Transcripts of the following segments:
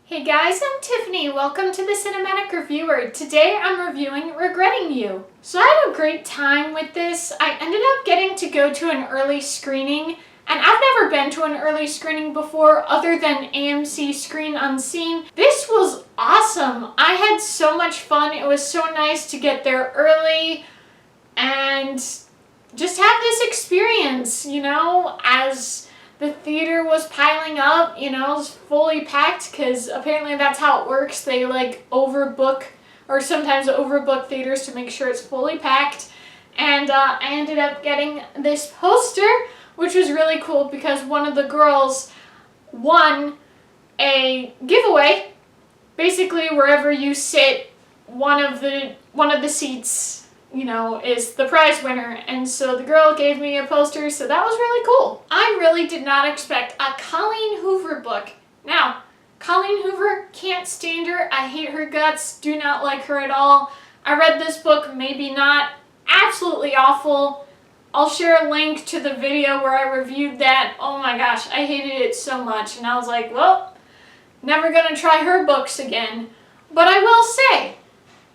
Hey guys, I'm Tiffany. Welcome to the Cinematic Reviewer. Today I'm reviewing Regretting You. So I had a great time with this. I ended up getting to go to an early screening, and I've never been to an early screening before other than AMC Screen Unseen. This was awesome. I had so much fun. It was so nice to get there early and just have this experience, as the theater was piling up, it was fully packed because apparently that's how it works. They overbook or sometimes overbook theaters to make sure it's fully packed. And I ended up getting this poster, which was really cool because one of the girls won a giveaway. Basically, wherever you sit, one of the seats is the prize winner. And so the girl gave me a poster, so that was really cool. I really did not expect a Colleen Hoover book. Now, Colleen Hoover, can't stand her. I hate her guts. Do not like her at all. I read this book, maybe not. Absolutely awful. I'll share a link to the video where I reviewed that. Oh my gosh, I hated it so much. And I was like, well, never gonna try her books again. But I will say,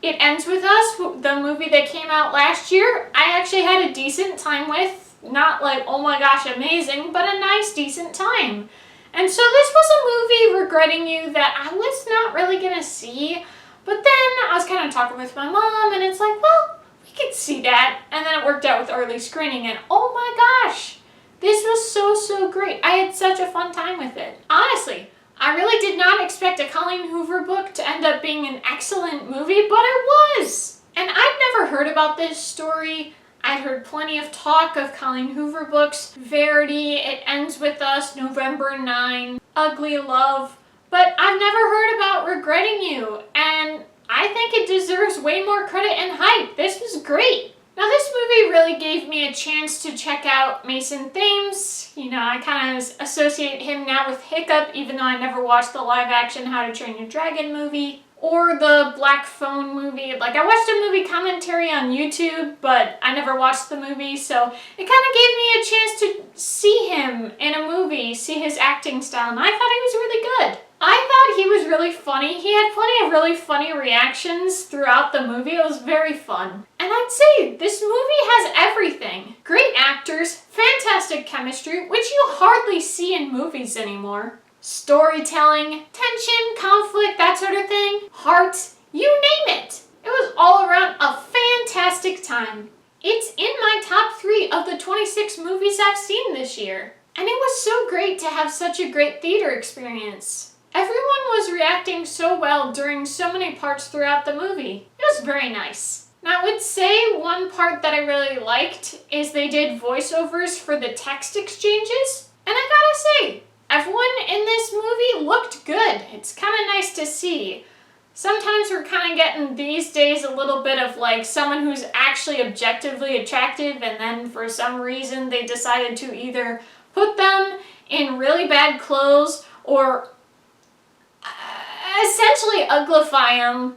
It Ends With Us, the movie that came out last year, I actually had a decent time with. Not like, oh my gosh, amazing, but a nice, decent time. And so this was a movie, Regretting You, that I was not really going to see. But then I was kind of talking with my mom, and it's like, well, we could see that. And then it worked out with early screening, and oh my gosh, this was so great. I had such a fun time with it. Honestly, I really did not expect a Colleen Hoover book to end up being an excellent movie, but it was! And I'd never heard about this story. I'd heard plenty of talk of Colleen Hoover books. Verity, It Ends With Us, November 9, Ugly Love. But I've never heard about Regretting You, and I think it deserves way more credit and hype. This was great. Now this movie really gave me a chance to check out Mason Thames. I kind of associate him now with Hiccup, even though I never watched the live-action How to Train Your Dragon movie. Or the Black Phone movie. I watched a movie commentary on YouTube, but I never watched the movie, so it kind of gave me a chance to see him in a movie, see his acting style, and I thought he was really good. I thought he was really funny. He had plenty of really funny reactions throughout the movie. It was very fun. And I'd say this movie has everything. Great actors, fantastic chemistry, which you hardly see in movies anymore. Storytelling, tension, conflict, that sort of thing. Heart, you name it. It was all around a fantastic time. It's in my top 3 of the 26 movies I've seen this year. And it was so great to have such a great theater experience. Everyone was reacting so well during so many parts throughout the movie. It was very nice. Now I would say one part that I really liked is they did voiceovers for the text exchanges. And I gotta say, everyone in this movie looked good. It's kind of nice to see. Sometimes we're kind of getting these days a little bit of someone who's actually objectively attractive, and then for some reason they decided to either put them in really bad clothes or essentially uglify them.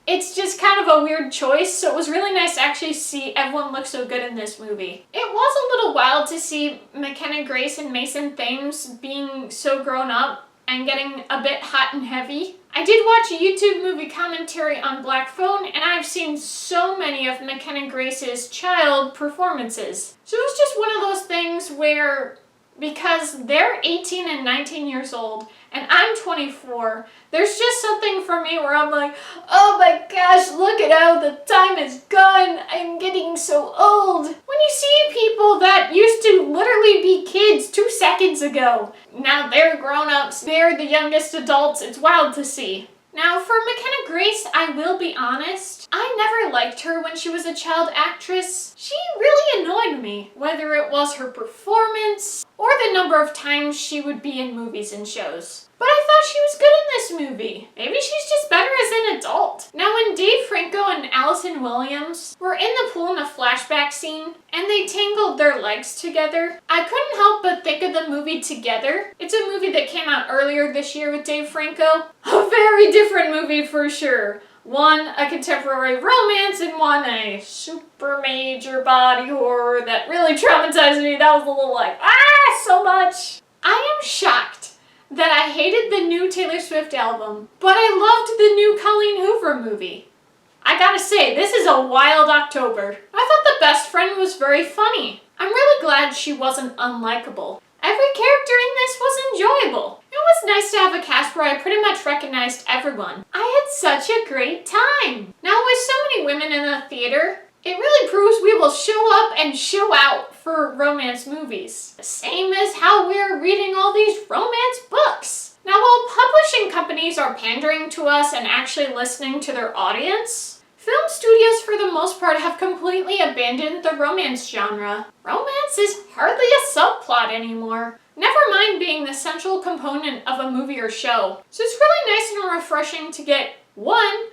It's just kind of a weird choice, so it was really nice to actually see everyone look so good in this movie. It was a little wild to see Mckenna Grace and Mason Thames being so grown up and getting a bit hot and heavy. I did watch a YouTube movie commentary on Black Phone, and I've seen so many of Mckenna Grace's child performances. So it was just one of those things where, because they're 18 and 19 years old, and I'm 24, there's just something for me where I'm like, oh my gosh, look at how the time is gone. I'm getting so old. When you see people that used to literally be kids 2 seconds ago, now they're grown-ups, they're the youngest adults, it's wild to see. Now, for Mckenna Grace, I will be honest, I never liked her when she was a child actress. She really annoyed me, whether it was her performance or the number of times she would be in movies and shows. But I thought she was good in this movie. Maybe she's just better as an adult. Now, when Dave Franco and Allison Williams were in the pool in a flashback scene, and they tangled their legs together, I couldn't help but think of the movie Together. It's a movie that came out earlier this year with Dave Franco. A very different movie for sure. One, a contemporary romance, and one, a super major body horror that really traumatized me. That was a little so much. I am shocked that I hated the new Taylor Swift album, but I loved the new Colleen Hoover movie. I gotta say, this is a wild October. I thought the best friend was very funny. I'm really glad she wasn't unlikable. Every character in this was enjoyable. It was nice to have a cast where I pretty much recognized everyone. I had such a great time. Now with so many women in the theater, it really proves we will show up and show out for romance movies. The same as how we're reading all these romance books. Now while publishing companies are pandering to us and actually listening to their audience, film studios for the most part have completely abandoned the romance genre. Romance is hardly a subplot anymore. Never mind being the central component of a movie or show. So it's really nice and refreshing to get one,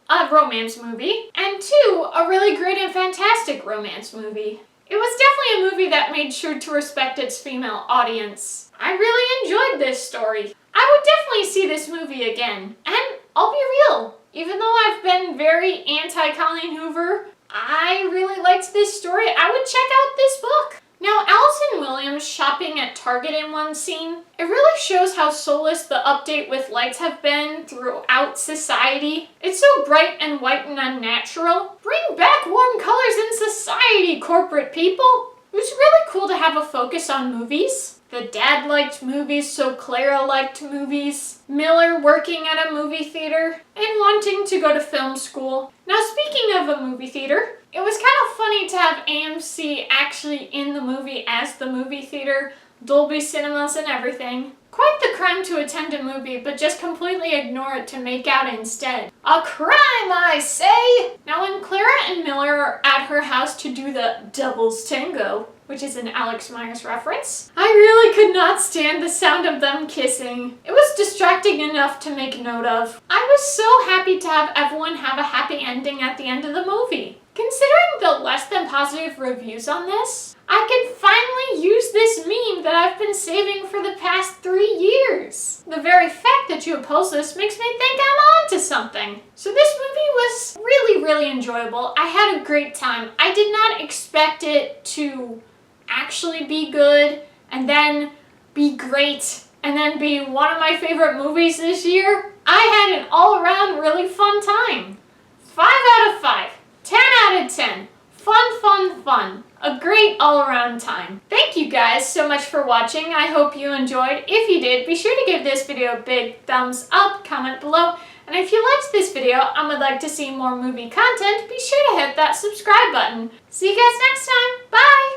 a romance movie, and two, a really great and fantastic romance movie. It was definitely a movie that made sure to respect its female audience. I really enjoyed this story. I would definitely see this movie again. And I'll be real, even though I've been very anti-Colleen Hoover, I really liked this story. I would check out this book. Now, Allison Williams shopping at Target in one scene, it really shows how soulless the update with lights have been throughout society. It's so bright and white and unnatural. Bring back warm colors in society, corporate people. It was really cool to have a focus on movies. The dad liked movies, so Clara liked movies. Miller working at a movie theater and wanting to go to film school. Now, speaking of a movie theater, it was kind of funny to have AMC actually in the movie as the movie theater, Dolby Cinemas and everything. Quite the crime to attend a movie, but just completely ignore it to make out instead. A crime, I say! Now, when Clara and Miller are at her house to do the Devil's Tango, which is an Alex Myers reference, I really could not stand the sound of them kissing. It was distracting enough to make note of. I was so happy to have everyone have a happy ending at the end of the movie. Considering the less than positive reviews on this, I could finally use this meme that I've been saving for the past 3 years. The very fact that you oppose this makes me think I'm on to something. So this movie was really, really enjoyable. I had a great time. I did not expect it to actually be good and then be great and then be one of my favorite movies this year. I had an all-around really fun time. 5 out of 5. 10 out of 10. Fun, fun, fun. A great all-around time. Thank you guys so much for watching. I hope you enjoyed. If you did, be sure to give this video a big thumbs up, comment below, and if you liked this video and would like to see more movie content, be sure to hit that subscribe button. See you guys next time. Bye!